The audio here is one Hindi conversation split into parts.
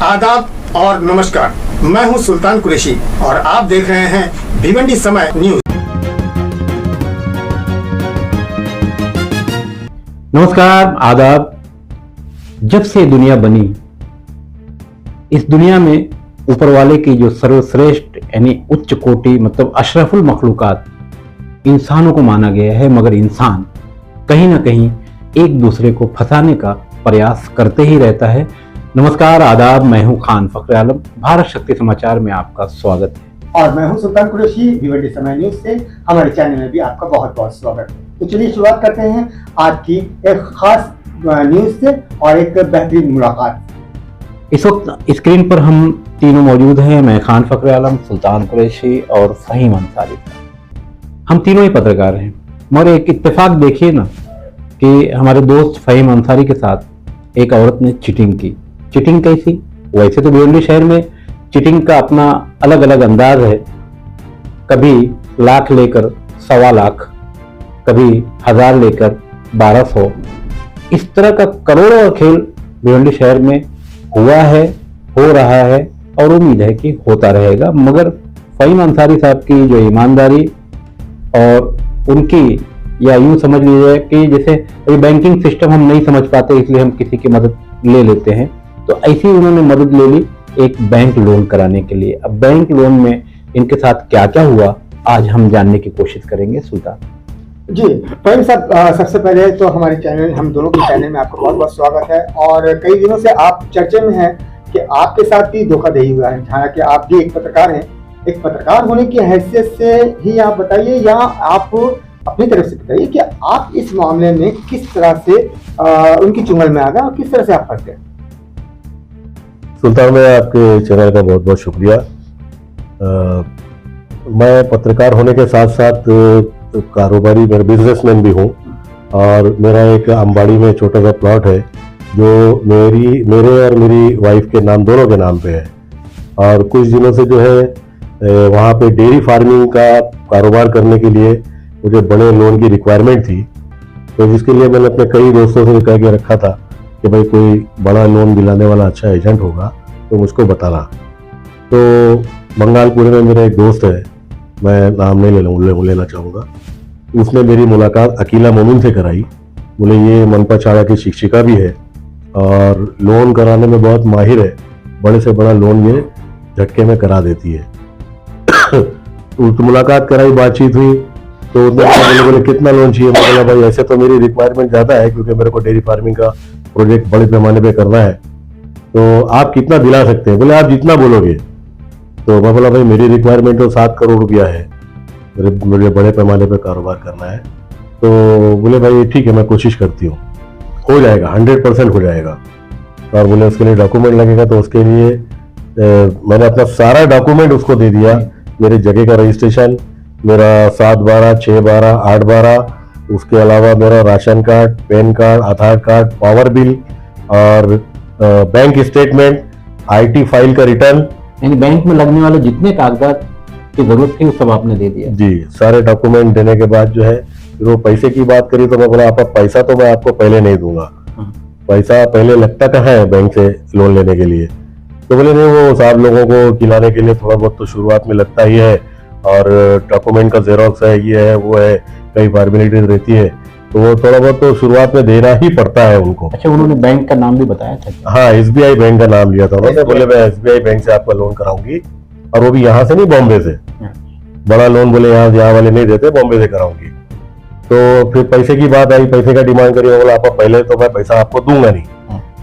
आदाब और नमस्कार। मैं हूं सुल्तान कुरैशी और आप देख रहे हैं भिवंडी समय न्यूज। नमस्कार, आदाब। जब से दुनिया बनी, इस दुनिया में ऊपर वाले की जो सर्वश्रेष्ठ यानी उच्च कोटि मतलब अशरफुल मखलूकात इंसानों को माना गया है, मगर इंसान कहीं ना कहीं एक दूसरे को फंसाने का प्रयास करते ही रहता है। नमस्कार, आदाब। मैं हूं खान फखर आलम। भारत शक्ति समाचार में आपका स्वागत है और मैं हूं सुल्तान कुरैशी। भिवंडी समय न्यूज से हमारे चैनल में भी आपका बहुत बहुत स्वागत है। तो चलिए शुरुआत करते हैं आज की एक खास न्यूज से और एक बेहतरीन मुलाकात। इस वक्त स्क्रीन पर हम तीनों मौजूद हैं। मैं खान फखर आलम, सुल्तान कुरैशी और फहीम अंसारी। हम तीनों ही पत्रकार हैं, मगर एक इत्तेफाक देखिए ना कि हमारे दोस्त फहीम अंसारी के साथ एक औरत ने चीटिंग की। चीटिंग कैसी? वैसे तो भिवंडी शहर में चीटिंग का अपना अलग अलग अंदाज है। कभी लाख लेकर 1.25 लाख, कभी 1000 लेकर 1200, इस तरह का करोड़ों का खेल भिवंडी शहर में हुआ है, हो रहा है और उम्मीद है कि होता रहेगा। मगर फहीम अंसारी साहब की जो ईमानदारी और उनकी, या यूं समझ लीजिए कि जैसे बैंकिंग सिस्टम हम नहीं समझ पाते इसलिए हम किसी की मदद ले लेते हैं, तो ऐसी उन्होंने मदद ले ली एक बैंक लोन कराने के लिए। अब बैंक लोन में इनके साथ क्या क्या हुआ आज हम जानने की कोशिश करेंगे। सुल्तान जी फहीम साहब, सबसे पहले तो हमारे चैनल, हम दोनों के चैनल में आपका बहुत बहुत स्वागत है। और कई दिनों से आप चर्चे में हैं कि आपके साथ भी धोखाधड़ी हुआ है। हालांकि आप भी एक पत्रकार हैं, एक पत्रकार होने की हैसियत से ही आप बताइए या आप अपनी तरफ से बताइए कि आप इस मामले में किस तरह से उनकी चुंगल में आ गए और किस तरह से आप फंस गए। सुल्तान भाई, आपके चैनल का बहुत बहुत शुक्रिया। मैं पत्रकार होने के साथ साथ कारोबारी, मेरा बिजनेसमैन भी हूँ और मेरा एक अंबाड़ी में छोटा सा प्लॉट है जो मेरे और मेरी वाइफ के नाम, दोनों के नाम पे है। और कुछ दिनों से जो है वहाँ पे डेयरी फार्मिंग का कारोबार करने के लिए मुझे बड़े लोन की रिक्वायरमेंट थी, तो जिसके लिए मैंने अपने कई दोस्तों से कह के रखा था कि भाई कोई बड़ा लोन दिलाने वाला अच्छा एजेंट होगा तो मुझको बताना। तो बंगालपुर में मेरा एक दोस्त है, मैं नाम नहीं लेना चाहूँगा, उसने मेरी मुलाकात अकीला मोमिन से कराई। बोले ये मनपा छाड़ा की शिक्षिका भी है और लोन कराने में बहुत माहिर है, बड़े से बड़ा लोन ये झटके में करा देती है। तो मुलाकात कराई, बातचीत हुई, तो बोले कितना लोन चाहिए। मैं बोला भाई ऐसे तो मेरी रिक्वायरमेंट ज़्यादा है क्योंकि मेरे को डेयरी फार्मिंग का प्रोजेक्ट बड़े पैमाने पे करना है, तो आप कितना दिला सकते हैं? बोले आप जितना बोलोगे। तो मैं बोला भाई मेरी रिक्वायरमेंट तो 7 करोड़ रुपया है, मुझे बड़े पैमाने पे कारोबार करना है। तो बोले भाई ठीक है, मैं कोशिश करती हूँ, हो जाएगा, 100% हो जाएगा। और बोले उसके लिए डॉक्यूमेंट लगेगा, तो उसके लिए मैंने अपना सारा डॉक्यूमेंट उसको दे दिया। मेरी जगह का रजिस्ट्रेशन, मेरा 7/12, 6/12, 8/12, उसके अलावा मेरा राशन कार्ड, पैन कार्ड, आधार कार्ड, पावर बिल और बैंक स्टेटमेंट, IT फाइल का रिटर्न, यानी बैंक में लगने वाले जितने कागजात की जरूरत थी वो सब आपने दे दिया। जी, सारे डॉक्यूमेंट देने के बाद जो है फिर वो पैसे की बात करी तो मैं बोला आप पैसा तो मैं आपको पहले नहीं दूंगा, पैसा पहले लगता कहाँ है बैंक से लोन लेने के लिए। तो बोले नहीं, वो साहब लोगों को खिलाने के लिए थोड़ा बहुत तो शुरुआत में लगता ही है और डॉक्यूमेंट का जेरोक्स है, ये है वो है, कई फॉर्मेलिटीज रहती है, तो वो थोड़ा बहुत तो शुरुआत में देना ही पड़ता है उनको। अच्छा, उन्होंने बैंक का नाम भी बताया था? हाँ, SBI बैंक का नाम लिया था उन्होंने। बोले मैं SBI बैंक से आपका लोन कराऊंगी, और वो भी यहाँ से नहीं, बॉम्बे से। बड़ा लोन बोले यहाँ वाले नहीं देते, बॉम्बे से कराऊंगी। तो फिर पैसे की बात आई, पैसे का डिमांड करी। बोला आप पहले तो मैं पैसा आपको दूंगा नहीं।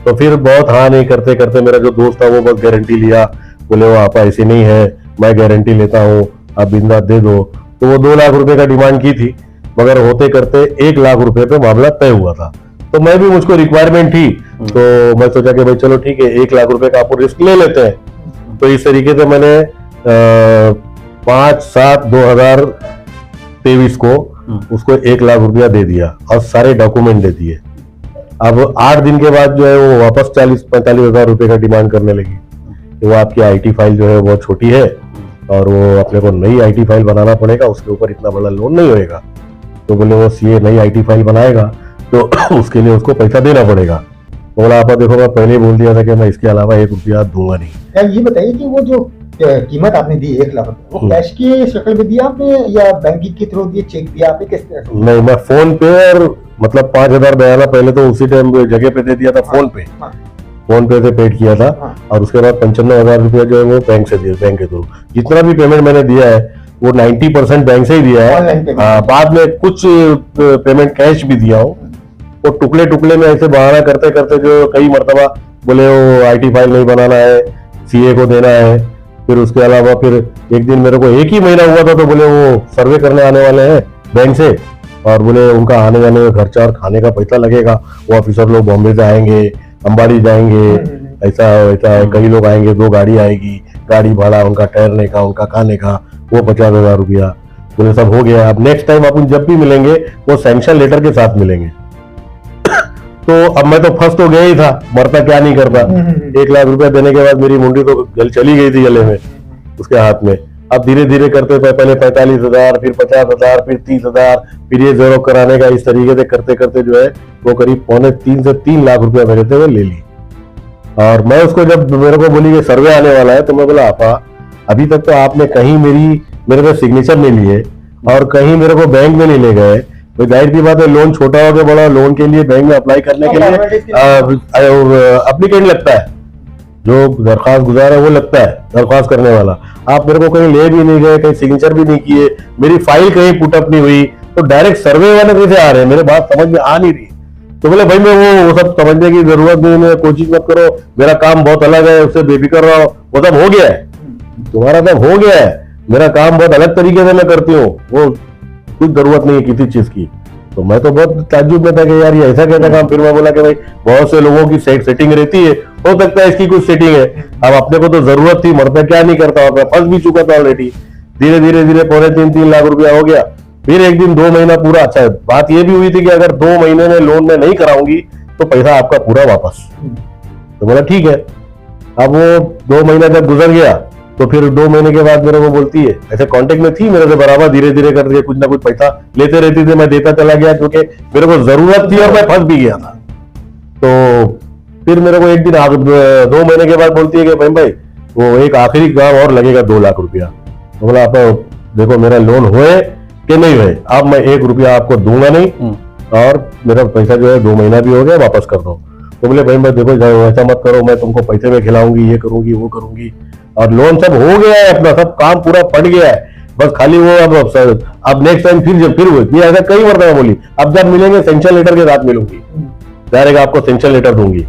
तो फिर बहुत हाँ नहीं करते करते मेरा जो दोस्त था वो बस गारंटी लिया। बोले वो आप ऐसे नहीं है, मैं गारंटी लेता हूँ, आप बिंदास दे दो। तो वो 2 लाख रुपए का डिमांड की थी, मगर होते करते 1 लाख रुपए पे मामला तय हुआ था। तो मैं भी, मुझको रिक्वायरमेंट थी, तो मैं सोचा कि भाई चलो ठीक है, 1 लाख रुपए का आप रिस्क ले लेते हैं। तो इस तरीके से मैंने 5/7/2023 को उसको 1 लाख रुपया दे दिया और सारे डॉक्यूमेंट दे दिए। अब 8 दिन के बाद जो है वो वापस 40-45 हजार रुपए का डिमांड करने लगी कि वो आपकी IT फाइल जो है बहुत छोटी है और वो अपने को नई IT फाइल बनाना पड़ेगा, उसके ऊपर इतना बड़ा लोन नहीं होएगा। तो बोले वो CA नई IT फाइल बनाएगा तो उसके लिए उसको पैसा देना पड़ेगा। बोला आपा देखो मैं पहले ही बोल दिया था कि मैं इसके अलावा 1 रुपया दूंगा नहीं। यार ये बताइए कि वो जो कीमत आपने दी 1 लाख रुपए, वो कैश की शक्ल में दिया आपने या बैंकिंग के थ्रू दिए, चेक दिया आपने, किस तरह से? नहीं, मैं फोन पे और मतलब 5,000 बयाना पहले तो उसी टाइम जगह पे दे दिया था, फोन पे से पेड किया था। और उसके बाद 95,000 रुपया जो है वो बैंक से दिया, बैंक के थ्रू। जितना भी पेमेंट मैंने दिया है वो 90% बैंक से ही दिया है। बाद में कुछ पेमेंट कैश भी दिया हूँ। वो टुकड़े टुकड़े में ऐसे बहाना करते करते जो कई मरतबा बोले वो IT फाइल नहीं बनाना है, CA को देना है। फिर उसके अलावा फिर एक दिन मेरे को 1 ही महीना हुआ था तो बोले वो सर्वे करने आने वाले हैं बैंक से, और बोले उनका आने जाने में खर्चा और खाने का पैसा लगेगा। वो ऑफिसर लोग बॉम्बे से आएंगे, अंबाड़ी जाएंगे, ऐसा है, कई लोग आएंगे, 2 गाड़ी आएगी, गाड़ी भाड़ा उनका, ठहरने का, उनका खाने का, वो 50,000 रुपया। बोले सब हो गया, अब नेक्स्ट टाइम अपन जब भी मिलेंगे वो सैंक्शन लेटर के साथ मिलेंगे। तो अब मैं तो फंस तो गया ही था, मरता क्या नहीं करता। 1 लाख रुपया देने के बाद मेरी मुंडी तो गल चली गई थी गले में, उसके हाथ में। अब धीरे धीरे करते पहले 45,000, फिर 50,000, फिर 30,000, फिर ये जेरोक्स कराने का, इस तरीके से करते करते जो है वो करीब 2.25 से 3 लाख रुपया मेरे से ले ली। और मैं उसको जब मेरे को बोली कि सर्वे आने वाला है तो मैं बोला आपा अभी तक तो आपने कहीं मेरे से सिग्नेचर नहीं लिए और कहीं मेरे को बैंक में नहीं ले गए। तो जाहिर की बात है, लोन छोटा हो के बड़ा, लोन के लिए बैंक में अप्लाई करने के लिए एप्लीकेंट लगता है, जो दरखास्त गुजार है वो लगता है, दरखास्त करने वाला। आप मेरे को कहीं ले भी नहीं गए, कहीं सिग्नेचर भी नहीं किए, मेरी फाइल कहीं पुटअप नहीं हुई, तो डायरेक्ट सर्वे वाले कैसे आ रहे हैं? मेरे बात समझ में आ नहीं रही। तो बोले भाई मैं वो सब समझने की जरूरत नहीं है, कोशिश मत करो, मेरा काम बहुत अलग है, उससे बेफिक्र रहो, वो सब हो गया है, तुम्हारा सब हो गया है, मेरा काम बहुत अलग तरीके से मैं करती हूँ, वो कुछ जरूरत नहीं है किसी चीज की। तो मैं तो बहुत ताज्जुब में था कि यार ये ऐसा कैसा काम। फिर मैं बोला कि भाई बहुत से लोगों की सेटिंग रहती है, हो सकता है इसकी कुछ सेटिंग है, अब अपने को तो जरूरत थी, मरता क्या नहीं करता, और मैं फंस भी चुका था ऑलरेडी। धीरे धीरे 2.25-3 लाख रुपया हो गया। फिर एक दिन 2 महीना पूरा, अच्छा बात ये भी हुई थी कि अगर 2 महीने में लोन में नहीं कराऊंगी तो पैसा आपका पूरा वापस। तो बोला ठीक है। अब वो 2 महीना जब गुजर गया तो फिर 2 महीने के बाद मेरे को बोलती है, ऐसे कांटेक्ट में थी मेरे से बराबर, धीरे धीरे करके कुछ ना कुछ पैसा लेते रहती थी, मैं देता चला गया क्योंकि मेरे को जरूरत थी और मैं फंस भी गया था। तो फिर मेरे को एक दिन 2 महीने के बाद बोलती है कि भाई वो एक आखिरी काम और लगेगा 2 लाख रुपया। तो बोला आप देखो मेरा लोन हुए कि नहीं हुए, अब मैं 1 रुपया आपको दूंगा नहीं, और मेरा पैसा जो है 2 महीना भी हो गया, वापस कर दो। तो बोले भाई मैं देखो ऐसा मत करो, मैं तुमको पैसे में खिलाऊंगी, ये करूंगी वो करूंगी, और लोन सब हो गया है, अपना सब काम पूरा पड़ गया है, बस खाली वो अब नेक्स्ट टाइम फिर हुई ये ऐसा कई मरतबा बोली, अब जब मिलेंगे सैंक्शन लेटर के साथ मिलूंगी, डायरेक्ट आपको सैंक्शन लेटर दूंगी।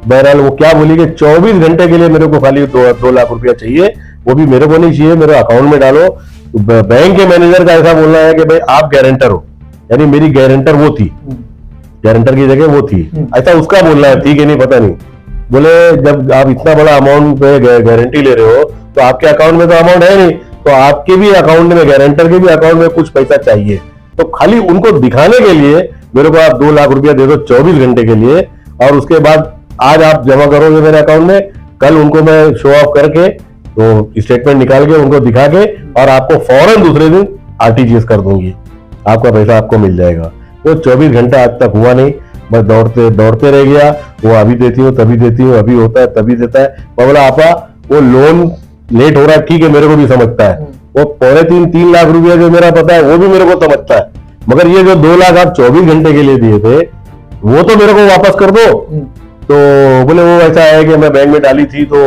बहरहाल वो क्या बोली कि 24 घंटे के लिए मेरे को खाली 2 लाख रुपया चाहिए, वो भी मेरे को नहीं चाहिए, मेरे अकाउंट में डालो। बैंक के मैनेजर का ऐसा बोलना है कि भाई आप गारंटर हो, यानी मेरी गारंटर वो थी, गारंटर की जगह वो थी, ऐसा उसका बोलना है, ठीक है नहीं पता नहीं। बोले जब आप इतना बड़ा अमाउंट पे गारंटी ले रहे हो तो आपके अकाउंट में तो अमाउंट है नहीं, तो आपके भी अकाउंट में, गारंटर के भी अकाउंट में कुछ पैसा चाहिए। तो खाली उनको दिखाने के लिए मेरे को आप 2 लाख रुपया दे दो 24 घंटे के लिए, और उसके बाद आज आप जमा करोगे मेरे अकाउंट में, कल उनको मैं शो ऑफ करके तो स्टेटमेंट निकाल के उनको दिखा के और आपको फौरन दूसरे दिन RTGS कर दूंगी, आपका पैसा आपको मिल जाएगा। वो 24 घंटा आज तक हुआ नहीं, बस दौड़ते रह गया, वो अभी देती हूँ तभी देती हूँ, अभी होता है तभी देता है। मैं बोला आपा वो लोन लेट हो रहा है ठीक है, मेरे को भी समझता है, वो 2.25-3 लाख रुपया जो मेरा पता है वो भी मेरे को समझता है, मगर ये जो 2 लाख आप 24 घंटे के लिए दिए थे वो तो मेरे को वापस कर दो। तो बोले वो ऐसा है कि मैं बैंक में डाली थी तो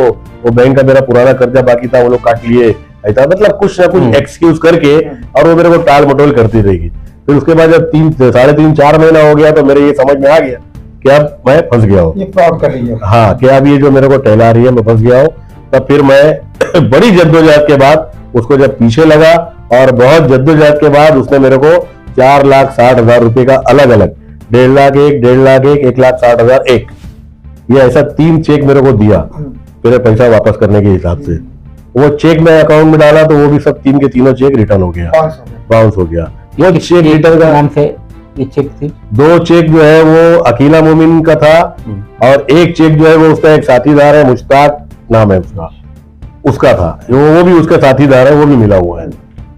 वो बैंक का मेरा पुराना कर्जा बाकी था, वो लोग काट लिए, ऐसा मतलब कुछ ना कुछ एक्सक्यूज करके, और वो मेरे को टाल मटोल करती रहेगी। फिर उसके बाद जब 3-4.5 महीना हो गया तो मेरे ये समझ में आ गया कि अब मैं फंस गया हूँ, ये फ्रॉड कर रही है। हाँ कि अब ये जो मेरे को टहला रही है मैं फंस गया हूँ। तब फिर मैं बड़ी जद्दोजहद के बाद उसको जब पीछे लगा, और बहुत जद्दोजहद के बाद उसने मेरे को 4,60,000 रुपए का अलग अलग 1.5 लाख 1.5 लाख 1,60,000 ये ऐसा 3 चेक मेरे को दिया मेरे पैसा वापस करने के हिसाब से। वो चेक मैं अकाउंट में डाला तो वो भी सब 3 के तीनों चेक रिटर्न हो गया, बाउंस हो गया। वो चेक रिटर्न का नाम से ये चेक थी, 2 चेक जो है वो अकीला मोमिन का था, और एक चेक जो है वो उसका एक साथीदार है, मुश्ताक नाम है उसका था, वो भी उसका साथीदार है, वो भी मिला हुआ है।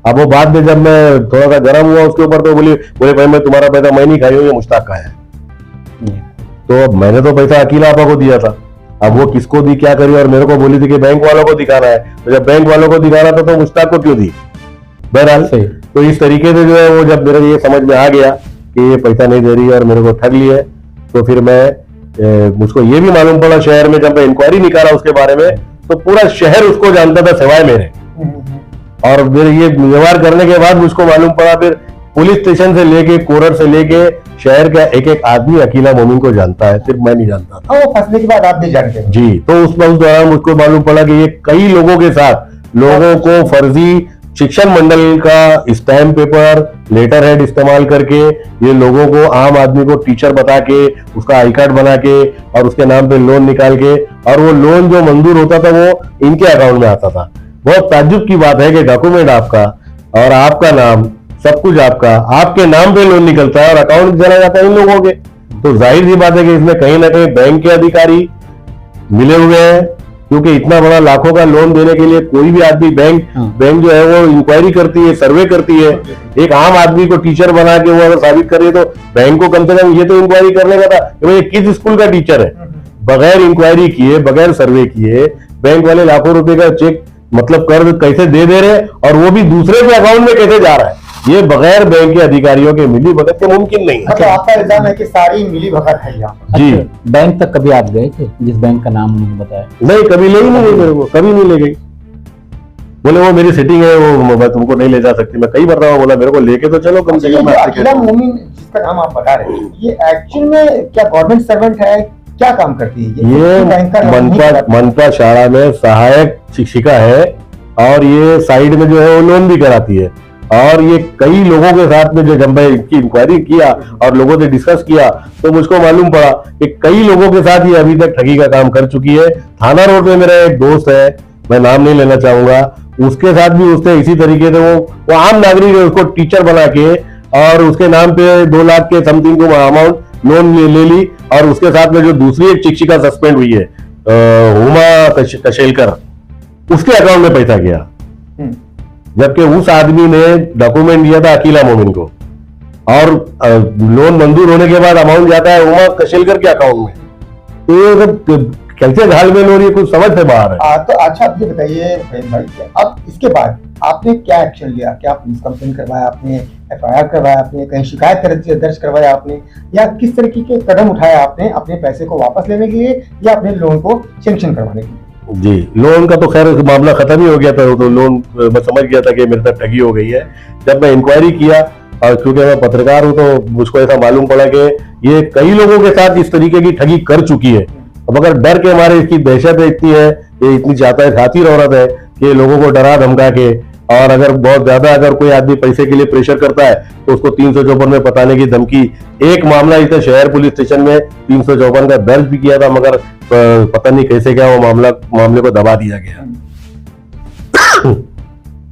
अब वो बाद में जब मैं थोड़ा सा गर्म हुआ उसके ऊपर तो बोले भाई मैं तुम्हारा पैसा मैं नहीं खाई हूँ, ये मुश्ताक का है। तो अब मैंने तो पैसा अकीला आपा को दिया था, अब वो किसको दी क्या करी, और मेरे को बोली थी कि बैंक वालों को दिखाना है, तो जब बैंक वालों को दिखाना था तो मुश्ताक को क्यों दी। बहरहाल तो इस तरीके से जो है वो जब मेरे ये समझ में आ गया कि ये पैसा नहीं दे रही है और मेरे को ठग लिया है, तो फिर मुझको ये भी मालूम पड़ा शहर में, जब मैं इंक्वायरी निकाला उसके बारे में तो पूरा शहर उसको जानता था सिवाय मेरे। और फिर ये व्यवहार करने के बाद मुझको मालूम पड़ा, फिर पुलिस स्टेशन से लेके कोरट से लेके शहर का एक एक आदमी अकीला मोमिन को जानता है, सिर्फ मैं नहीं जानता था। वो फंसने के बाद आप भी जानते हैं जी। तो उस दौरान मुझको मालूम पड़ा कि ये कई लोगों के साथ लोगों को फर्जी शिक्षण मंडल का स्टैम्प पेपर, लेटर हेड इस्तेमाल करके ये लोगों को, आम आदमी को टीचर बता के, उसका आई कार्ड बना के और उसके नाम पे लोन निकाल के, और वो लोन जो मंजूर होता था वो इनके अकाउंट में आता था। बहुत ताज्जुब की बात है कि डॉक्यूमेंट आपका और आपका नाम, सब कुछ आपका, आपके नाम पे लोन निकलता है और अकाउंट चला जाता है इन लोगों के। तो जाहिर सी बात है कि इसमें कहीं ना कहीं बैंक के अधिकारी मिले हुए हैं, क्योंकि इतना बड़ा लाखों का लोन देने के लिए कोई भी आदमी, बैंक जो है वो इंक्वायरी करती है, सर्वे करती है। एक आम आदमी को टीचर बना के वो अगर साबित करे तो बैंक को कम से कम ये तो इंक्वायरी करने का था कि भाई किस स्कूल का टीचर है। बगैर इंक्वायरी किए, बगैर सर्वे किए बैंक वाले लाखों रुपए का चेक, मतलब कर्ज कैसे दे रहे, और वो भी दूसरे के अकाउंट में कैसे जा रहा है, ये बगैर बैंक के अधिकारियों के मिली भगत के मुमकिन नहीं है। मतलब आपका इल्जाम है कि सारी मिली भगत है यहाँ पर। जी। बैंक तक कभी आप गए थे जिस बैंक का नाम उन्होंने बताया? नहीं, कभी ले ही नहीं गई मेरे को, कभी नहीं ले गई। बोले वो मेरी सिटिंग है, वो मैं तुमको नहीं ले जा सकती। मैं कई बार रहा हूँ, बोला मेरे को लेके तो चलो कम से कम। अकीला मोमिन जिसका नाम आप बता रहे हैं, ये एक्चुअल में क्या गवर्नमेंट सर्वेंट है, क्या काम करती है ये मनपा शाला में सहायक शिक्षिका है, और ये साइड में जो है वो लोन भी कराती है। और ये कई लोगों के साथ में जो, जब मैं इनकी इंक्वायरी किया और लोगों से डिस्कस किया तो मुझको मालूम पड़ा कि कई लोगों के साथ ये अभी तक ठगी का काम कर चुकी है। थाना रोड में मेरा एक दोस्त है, मैं नाम नहीं लेना चाहूंगा, उसके साथ भी उसने इसी तरीके से, वो आम नागरिक है, उसको टीचर बना के और उसके नाम पे 2 लाख के समथिंग को अमाउंट लोन ले ली। और उसके साथ में जो दूसरी एक शिक्षिका सस्पेंड हुई है, हुमा कशेलकर, उसके अकाउंट में पैसा गया, जबकि उस आदमी ने डॉक्यूमेंट दिया था अकीला मोमिन को, और लोन मंजूर होने के बाद अमाउंट जाता है उमा कशेलकर के अकाउंट में। तो ये सब कैसे घालमेल हो रही है, कुछ समझ से बाहर है। तो अच्छा आप ये बताइए भाई, अब इसके बाद आपने क्या एक्शन लिया? क्या पुलिस कंप्लेन करवाया आपने, FIR करवाया आपने, कहीं शिकायत दर्ज करवाया आपने, या किस तरीके के कदम उठाया आपने अपने पैसे को वापस लेने के लिए या अपने लोन को सैंक्शन करवाने के लिए? जी, लोन का तो खैर मामला खत्म ही हो गया था, तो लोन मैं समझ गया था कि मेरे साथ ठगी हो गई है। जब मैं इंक्वायरी किया, और क्योंकि मैं पत्रकार हूं तो मुझको ऐसा मालूम पड़ा कि ये कई लोगों के साथ इस तरीके की ठगी कर चुकी है। अब अगर डर के हमारे इसकी दहशत इतनी है, ये इतनी खातिर औरत है कि लोगों को डरा धमका के, और अगर बहुत ज्यादा अगर कोई आदमी पैसे के लिए प्रेशर करता है तो उसको 354 में पताने की धमकी। एक मामला इसने शहर पुलिस स्टेशन में 354 का दर्ज भी किया था, मगर पता नहीं कैसे क्या वो मामले को दबा दिया गया।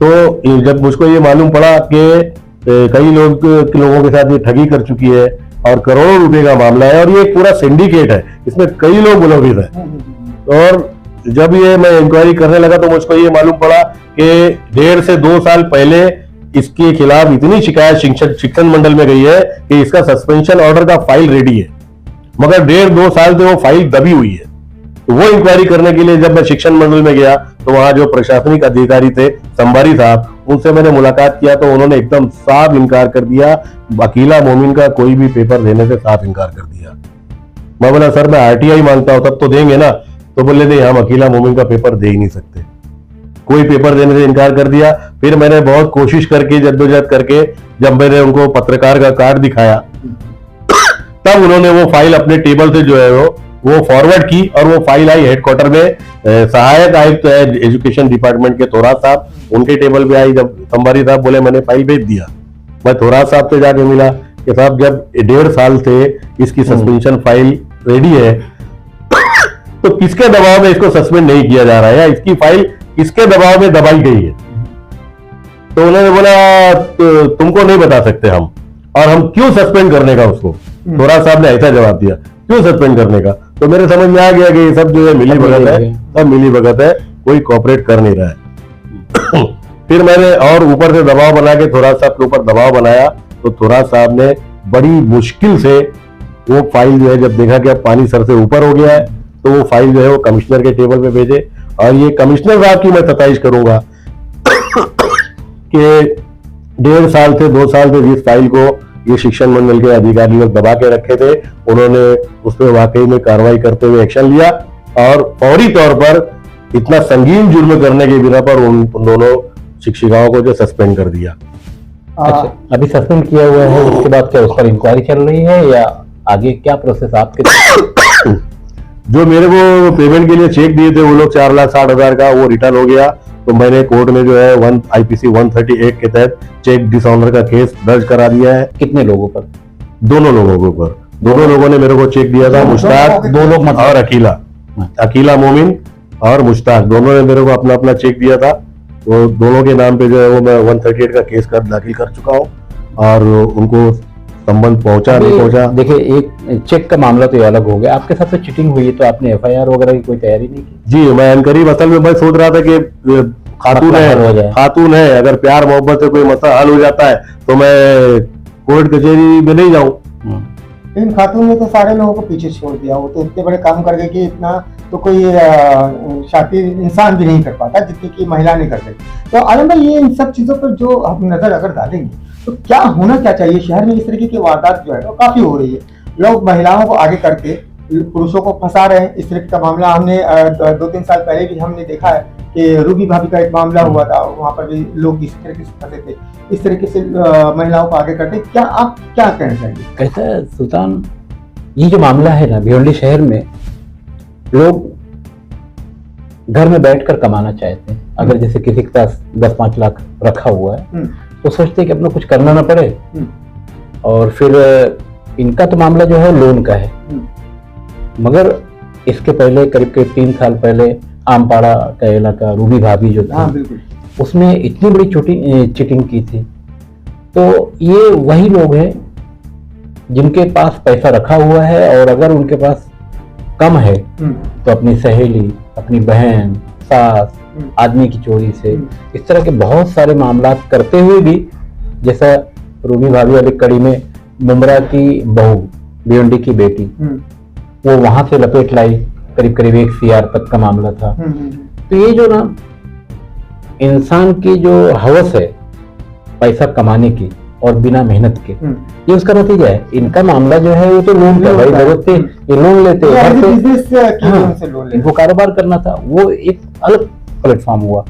तो जब मुझको ये मालूम पड़ा कि कई लोगों के साथ ये ठगी कर चुकी है और करोड़ों रुपए का मामला है, और ये एक पूरा सिंडिकेट है, इसमें कई लोग मुलविस हैं। और जब ये मैं इंक्वायरी करने लगा तो मुझको ये मालूम पड़ा कि 1.5 से 2 साल पहले इसके खिलाफ इतनी शिकायत शिक्षण मंडल में गई है कि इसका सस्पेंशन ऑर्डर का फाइल रेडी है, मगर 1.5-2 साल से वो फाइल दबी हुई है। तो वो इंक्वायरी करने के लिए जब मैं शिक्षण मंडल में गया तो वहां जो प्रशासनिक अधिकारी थे संभारी साहब, उनसे मैंने मुलाकात किया तो उन्होंने एकदम साफ इनकार कर दिया, अकीला मोमिन का कोई भी पेपर देने से साफ इनकार कर दिया। मैं बोला सर मैं RTI मांगता हूं तब तो देंगे ना, तो बोले नहीं हम अकीला मोमिन का पेपर दे ही नहीं सकते, कोई पेपर देने से इनकार कर दिया। फिर मैंने बहुत कोशिश करके, जद्दोजहद करके, जब मैंने उनको पत्रकार का कार्ड दिखाया तब उन्होंने वो फाइल अपने टेबल से जो है वो फॉरवर्ड की, और वो फाइल आई हेडक्वार्टर में, सहायक आयुक्त एजुकेशन डिपार्टमेंट के थोरात साहब, उनके टेबल पे आई। जब संभारी साहब बोले मैंने फाइल भेज दिया, मैं थोरात साहब से जाके मिला कि साहब जब 1.5 साल से इसकी सस्पेंशन फाइल रेडी है तो किसके दबाव में इसको सस्पेंड नहीं किया जा रहा है, या इसकी फाइल किसके दबाव में दबाई गई है? तो उन्होंने बोला तुमको नहीं बता सकते हम, और हम क्यों सस्पेंड करने का उसको। थोरात साहब ने ऐसा जवाब दिया, क्यों सस्पेंड करने का? तो मेरे समझ में आ गया कि ये सब जो है मिली भगत है, सब मिली भगत है, कोई कॉपरेट कर नहीं रहा है। फिर मैंने और ऊपर से दबाव बना के थोरात साहब के ऊपर दबाव बनाया, तो थोरात साहब ने बड़ी मुश्किल से वो फाइल जो है जब देखा कि अब पानी सर से ऊपर हो गया है तो वो फाइल जो है वो कमिश्नर के टेबल पे भेजे, और ये कमिश्नर साहब की मैं तताइश करूंगा कि 1.5 साल से 2 साल से जिस फाइल को ये शिक्षण मंडल के अधिकारी लोग दबा के रखे थे, उन्होंने उस पर वाकई में कार्रवाई करते हुए एक्शन लिया और फौरी तौर पर इतना संगीन जुर्म करने के बिना पर उन दोनों शिक्षिकाओं को जो सस्पेंड कर दिया। अच्छा, अभी सस्पेंड किया हुआ है, उसके बाद क्या उस पर इंक्वायरी चल रही है या आगे क्या प्रोसेस आपके? जो मेरे को पेमेंट के लिए चेक दिए थे वो लोग 4,60,000 का, वो रिटर्न हो गया, तो मैंने कोर्ट में जो है IPC 138 के तहत चेक डिसऑनर का केस दर्ज करा दिया है। कितने लोगों पर? दोनों लोगों के ऊपर। दोनों लोगों ने मेरे को चेक दिया था, मुश्ताक 2 लोग मतलब और अकीला मोमिन और मुश्ताक, दोनों ने मेरे को अपना अपना चेक दिया था। वो दोनों के नाम पे जो है वो मैं 138 का केस दाखिल कर चुका हूँ और उनको संबंध पहुंचा नहीं पहुंचा। देखिए, एक चेक का मामला तो ये अलग हो गया, आपके साथ तो चीटिंग हुई है तो आपने FIR वगैरह की कोई तैयारी नहीं की? जी, मैं अनकरीब असल में मैं सोच रहा था कि खातून है, अगर प्यार मोहब्बत से कोई मसला हल हो जाता है तो मैं कोर्ट कचहरी में नहीं जाऊं। लेकिन खातून ने तो सारे लोगों को पीछे छोड़ दिया, वो तो इतने बड़े काम कर गए कि इतना तो कोई शातिर इंसान भी नहीं कर पाता जितनी की महिला नहीं कर सकती। तो आलम भाई, ये इन सब चीजों पर जो हम नजर अगर डालेंगे तो क्या होना क्या चाहिए? शहर में इस तरीके की वारदात जो है वो काफी हो रही है, लोग महिलाओं को आगे करके पुरुषों को फंसा रहे हैं। इस तरीके का मामला हमने 2-3 साल पहले भी हमने देखा है कि रूबी भाभी का एक मामला हुआ था, वहां पर भी लोग इस तरीके से फंसे थे। इस तरीके से महिलाओं को आगे करते, क्या आप क्या कहना चाहिए? कैसा है सुल्तान, ये जो मामला है ना, भिवंडी शहर में लोग घर में बैठकर कमाना चाहते हैं। अगर जैसे किसी के पास 10-5 लाख रखा हुआ है तो सोचते हैं कि अपना कुछ करना ना पड़े, और फिर इनका तो मामला जो है लोन का है। मगर इसके पहले करीब 3 साल पहले आमपाड़ा का इलाका रूबी भाभी जो था, उसमें इतनी बड़ी चीटिंग की थी। तो ये वही लोग हैं जिनके पास पैसा रखा हुआ है, और अगर उनके पास कम है तो अपनी सहेली, अपनी बहन, सास, आदमी की चोरी से, इस तरह के बहुत सारे मामला करते हुए भी, जैसा रूबी भाभी वाली कड़ी में मुमरा की बहू, भिवंडी की बेटी, वो वहां से लपेट लाई, करीब 1 CR तक का मामला था। तो ये जो ना इंसान की जो हवस है पैसा कमाने की और बिना मेहनत के, ये उसका नतीजा है। इनका मामला जो है वो तो लोन का, भाई जरूरत थे ये लोन लेते हैं, इनको कारोबार करना था, वो एक अलग प्लेटफॉर्म हुआ।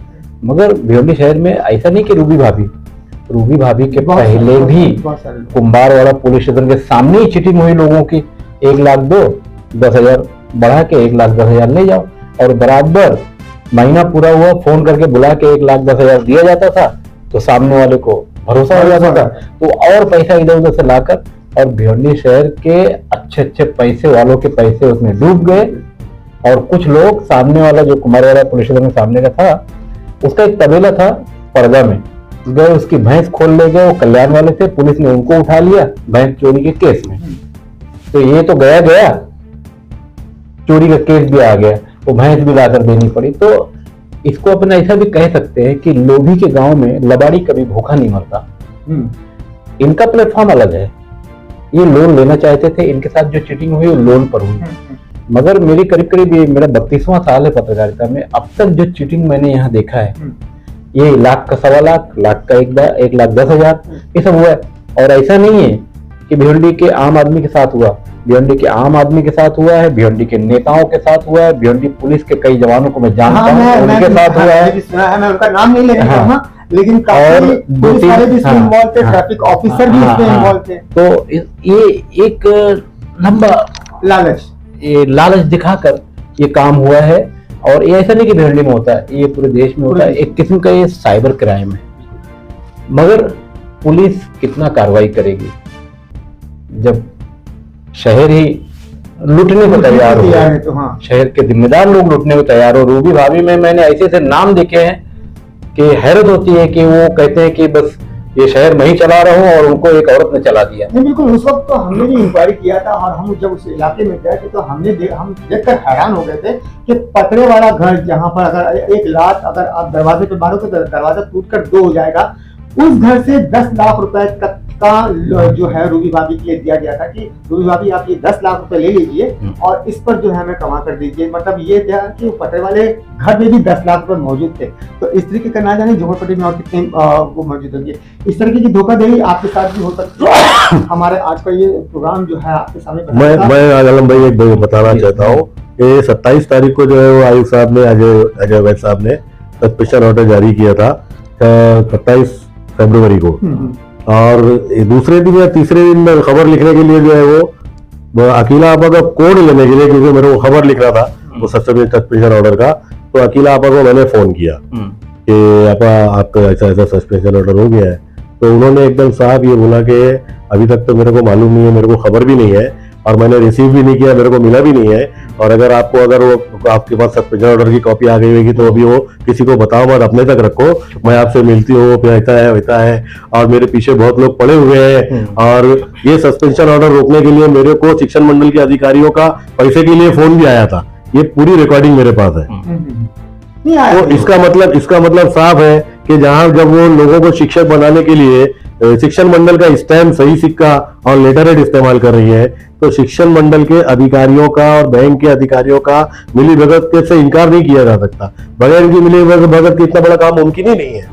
मगर भिवंडी शहर में ऐसा नहीं कि रूबी भाभी के पहले भी कुंभारवाड़ा पुलिस स्टेशन के सामने ही चीटिंग हुई लोगों की। 1 लाख दो, 10,000 बढ़ा के 1,10,000 ले जाओ, और बराबर महीना पूरा हुआ फोन करके बुला के 1,10,000 दिया जाता था, तो सामने वाले को भरोसा हो जाता था, तो और पैसा इधर उधर से लाकर, और भिवंडी शहर के अच्छे पैसे वालों के पैसे उसमें डूब गए। और कुछ लोग, सामने वाला जो कुमारवाड़ा पुलिस स्टेशन के सामने का था, उसका एक तबेला था परदा में, गए उसकी भैंस खोल ले गए, वो कल्याण वाले थे, पुलिस ने उनको उठा लिया भैंस चोरी के केस में। तो ये तो गया चोरी का केस भी आ गया, वो भैंस भी लाकर देनी पड़ी। तो इसको अपन ऐसा भी कह सकते हैं कि लोभी के गांव में लबाड़ी कभी भूखा नहीं मरता। इनका प्लेटफॉर्म अलग है, ये लोन लेना चाहते थे, इनके साथ जो चीटिंग हुई वो लोन पर हुई। मगर मेरी करीब ये मेरा 32वां साल है पत्रकारिता में, अब तक जो चीटिंग मैंने यहाँ देखा है, ये लाख का 1.25 लाख का 1,10,000, ये सब हुआ है। और ऐसा नहीं है कि भिवंडी के आम आदमी के साथ हुआ, भिवंडी के आम आदमी के साथ हुआ है, भिवंडी के नेताओं के साथ हुआ है, भिवंडी पुलिस के कई जवानों को मैं जानता हूँ, उनके साथ हुआ है। मैं उनका नाम नहीं लेना चाहूंगा, लेकिन काफी पुलिस वाले भी इसमें इन्वॉल्व थे, ट्रैफिक ऑफिसर भी इसमें इन्वॉल्व थे। तो ये एक लंबा लालच दिखाकर ये काम हुआ है। और ये ऐसा नहीं कि भिवंडी में होता है, ये पूरे देश में होता है, एक किस्म का ये साइबर क्राइम है। मगर पुलिस कितना कार्रवाई करेगी जब शहर ही लूटने को तैयार हो, तो हाँ। शहर के जिम्मेदार लोग लूटने को तैयार हो। रूबी भाभी में मैंने ऐसे नाम देखे हैं कि हैरत होती है कि वो कहते हैं कि बस ये शहर मैं ही चला रहा हूँ, और उनको एक औरत ने चला दिया। नहीं, बिल्कुल। उस वक्त तो हमने भी इंक्वायरी किया था, और हम जब उस इलाके में गए थे तो हम देखकर हैरान हो गए थे कि पतरे वाला घर, जहाँ पर अगर एक लात अगर आप दरवाजे पे मारो तो दरवाजा टूटकर 2 हो जाएगा, उस घर से 10 लाख रुपए तक जो है रूबी भाभी के लिए दिया गया था कि रूबी भाभी आप ये 10 लाख रुपए ले लीजिए और इस पर जो है हमें कमा कर दीजिए। मतलब ये था कि पटरे वाले घर में भी 10 लाख रुपए मौजूद थे। तो इस तरीके का ना जाने झोपड़पट्टी में और कितने वो मौजूद होंगे। इस तरीके की धोखाधड़ी आपके साथ भी हो सकती है। हमारे आज का ये प्रोग्राम जो है आपके सामने मैं आलम भाई एक बात बताना चाहता हूँ कि 27 तारीख को जो है वो आयुक्त साहब ने अजय वैद साहब ने सस्पेंशन ऑर्डर जारी किया था 27 फरवरी को, और दूसरे दिन या तीसरे दिन खबर लिखने के लिए जो है वो अकीला आपा का कोड लेने के लिए, क्योंकि मेरे को खबर लिखना था वो सस्पेंशन ऑर्डर का, तो अकीला आपा को मैंने फोन किया कि आपा आपका ऐसा ऐसा सस्पेंशन ऑर्डर हो गया है। तो उन्होंने एकदम साहब ये बोला कि अभी तक तो मेरे को मालूम नहीं है, मेरे को खबर भी नहीं है और मैंने रिसीव भी नहीं किया, मेरे को मिला भी नहीं है। और अगर वो आपके पास सस्पेंशन ऑर्डर की कॉपी आ गई होगी तो अभी वो किसी को बताओ मत, अपने तक रखो, मैं आपसे मिलती हूँ, ऐसा है वैसा है, और मेरे पीछे बहुत लोग पड़े हुए हैं। और ये सस्पेंशन ऑर्डर रोकने के लिए मेरे को शिक्षण मंडल के अधिकारियों का पैसे के लिए फोन भी आया था। ये पूरी रिकॉर्डिंग मेरे पास है। तो इसका मतलब साफ है कि जहां जब वो लोगों को शिक्षक बनाने के लिए शिक्षण मंडल का स्टैम्प, सही सिक्का और लेटर हेड इस्तेमाल कर रही है, तो शिक्षण मंडल के अधिकारियों का और बैंक के अधिकारियों का मिली भगत से इनकार नहीं किया जा सकता। बगैर इनकी मिली भगत के इतना बड़ा काम मुमकिन ही नहीं है।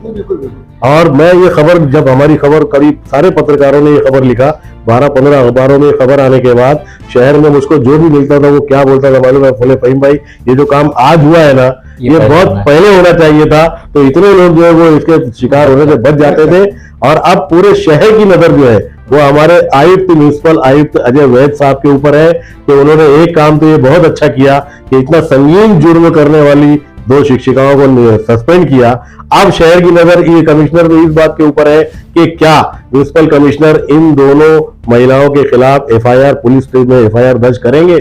और मैं ये खबर, जब हमारी खबर, करीब सारे पत्रकारों ने ये खबर लिखा, 12-15 अखबारों में खबर आने के बाद शहर में मुझको जो भी मिलता था वो क्या बोलता था मालूम है? बोले फहीम भाई ये जो काम आज हुआ है ना, ये बहुत पहले होना चाहिए था, तो इतने लोग जो है वो इसके शिकार होने से बच जाते थे। और अब पूरे शहर की नजर जो है वो हमारे आयुक्त, म्युनिसिपल आयुक्त अजय वैद साहब के ऊपर है कि उन्होंने एक काम तो ये बहुत अच्छा किया कि इतना संगीन जुर्म करने वाली 2 शिक्षिकाओं को सस्पेंड किया। अब शहर की नजर ये कमिश्नर तो इस बात के ऊपर है कि क्या म्युनिसिपल कमिश्नर इन दोनों महिलाओं के खिलाफ एफआईआर, पुलिस स्टेशन में एफआईआर दर्ज करेंगे,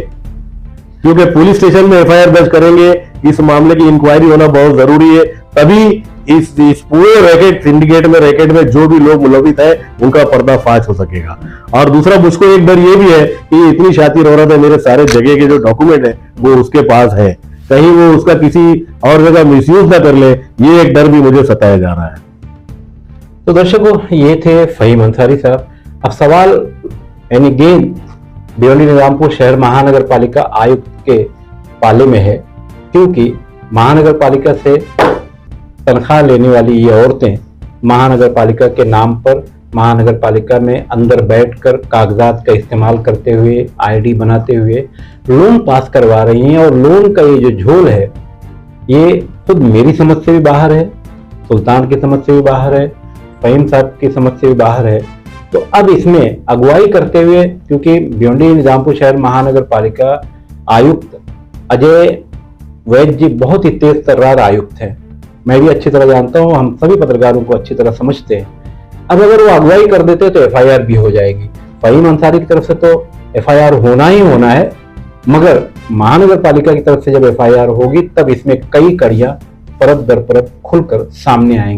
क्योंकि पुलिस स्टेशन में एफआईआर दर्ज करेंगे, इस मामले की इंक्वायरी होना बहुत जरूरी है। तभी इस पूरे रैकेट में जो भी लोग मुलवित है उनका पर्दाफाश हो सकेगा। और दूसरा, मुझको एक डर ये भी है कि इतनी शातिर औरत है, मेरे सारे जगह के जो डॉक्यूमेंट है वो उसके पास है, कहीं वो उसका किसी और जगह मिसयूज ना कर ले, ये एक डर भी मुझे सताया जा रहा है। तो दर्शकों, ये थे फहीम अंसारी साहब। अब सवाल यानी गेंद भिवंडी निजामपुर शहर महानगर पालिका आयुक्त के पाले में है, क्योंकि महानगर पालिका से तनख्वाह लेने वाली ये औरतें महानगर पालिका के नाम पर महानगर पालिका में अंदर बैठकर कागजात का इस्तेमाल करते हुए, आईडी बनाते हुए लोन पास करवा रही हैं। और लोन का ये जो झोल है ये खुद मेरी समझ से भी बाहर है, सुल्तान की समझ से भी बाहर है, फहीम साहब की समझ से भी बाहर है। तो अब इसमें अगुवाई करते हुए, क्योंकि भिवंडी निजामपुर शहर महानगर पालिका आयुक्त अजय वैद जी बहुत ही तेज तर्रार आयुक्त हैं, मैं भी अच्छी तरह जानता हूं, हम सभी पत्रकारों को अच्छी तरह समझते हैं। अब अगर वो अगुवाई कर देते तो एफआईआर भी हो जाएगी। फहीम अंसारी की तरफ से तो एफआईआर होना ही होना है, मगर महानगर पालिका की तरफ से जब एफआईआर होगी तब इसमें कई कड़ियां परत दर परत खुलकर सामने आएंगी।